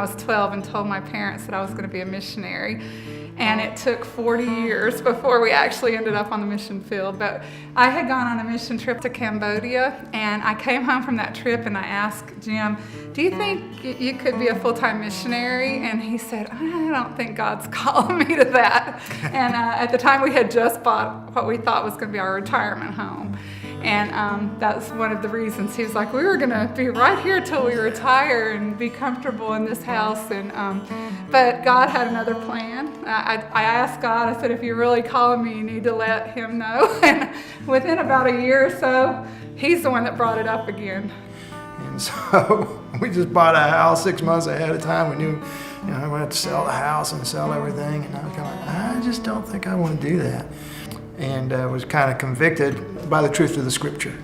was 12 and told my parents that I was going to be a missionary. And it took 40 years before we actually ended up on the mission field. But I had gone on a mission trip to Cambodia, and I came home from that trip and I asked Jim, do you think you could be a full-time missionary? And he said, I don't think God's calling me to that. And at the time we had just bought what we thought was going to be our retirement home. And that's one of the reasons. He was like, we were going to be right here till we retire and be comfortable in this house. And but God had another plan. I asked God, I said, if you're really calling me, you need to let him know. And within about a year or so, he's the one that brought it up again. And so we just bought a house 6 months ahead of time. We knew, we had to sell the house and sell everything. And I was kind of like, I just don't think I want to do that. And was kind of convicted by the truth of the scripture.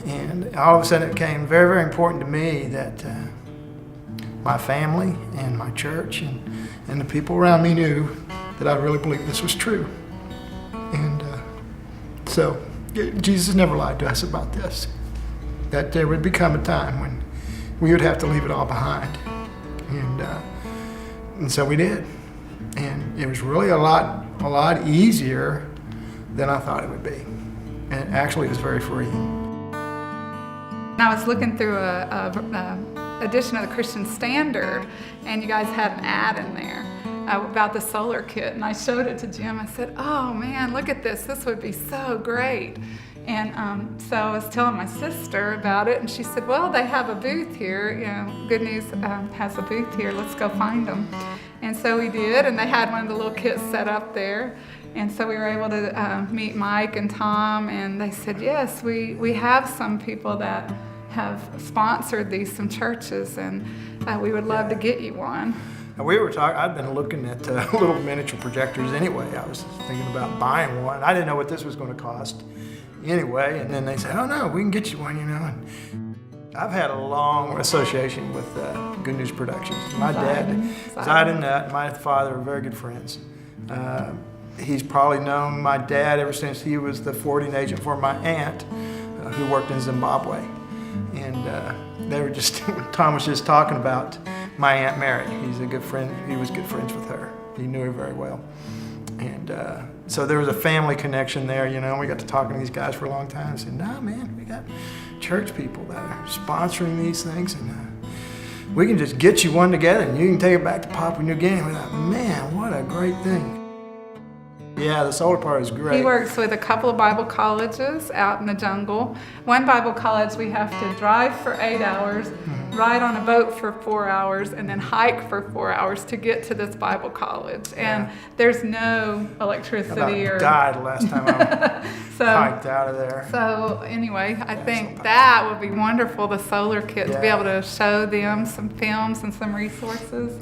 And all of a sudden it became very, very important to me that my family and my church and the people around me knew that I really believed this was true. And so Jesus never lied to us about this, that there would become a time when we would have to leave it all behind. And so we did. And it was really a lot easier than I thought it would be. And actually it was very freeing. I was looking through a edition of the Christian Standard, and you guys had an ad in there about the solar kit, and I showed it to Jim. I said, oh man, look at this would be so great. And so I was telling my sister about it, and she said, well, they have a booth here. Good News has a booth here. Let's go find them. And so we did, and they had one of the little kits set up there. And so we were able to meet Mike and Tom, and they said, yes, we have some people that have sponsored some churches, and we would love to get you one. We were talking, I'd been looking at little miniature projectors anyway. I was thinking about buying one. I didn't know what this was going to cost anyway. And then they said, oh no, we can get you one, And I've had a long association with Good News Productions. My dad, Zide and my father are very good friends. He's probably known my dad ever since he was the forwarding agent for my aunt who worked in Zimbabwe. And they were just, Tom was just talking about my Aunt Mary. He's a good friend. He was good friends with her. He knew her very well. And so there was a family connection there, We got to talking to these guys for a long time. I said, no, man, we got church people that are sponsoring these things, and we can just get you one together and you can take it back to Papua New Guinea. We're like, man, what a great thing. Yeah, the solar part is great. He works with a couple of Bible colleges out in the jungle. One Bible college we have to drive for 8 hours, ride on a boat for 4 hours, and then hike for 4 hours to get to this Bible college. And there's no electricity I died last time I hiked out of there. So anyway, I think that would be wonderful, the solar kit, to be able to show them some films and some resources.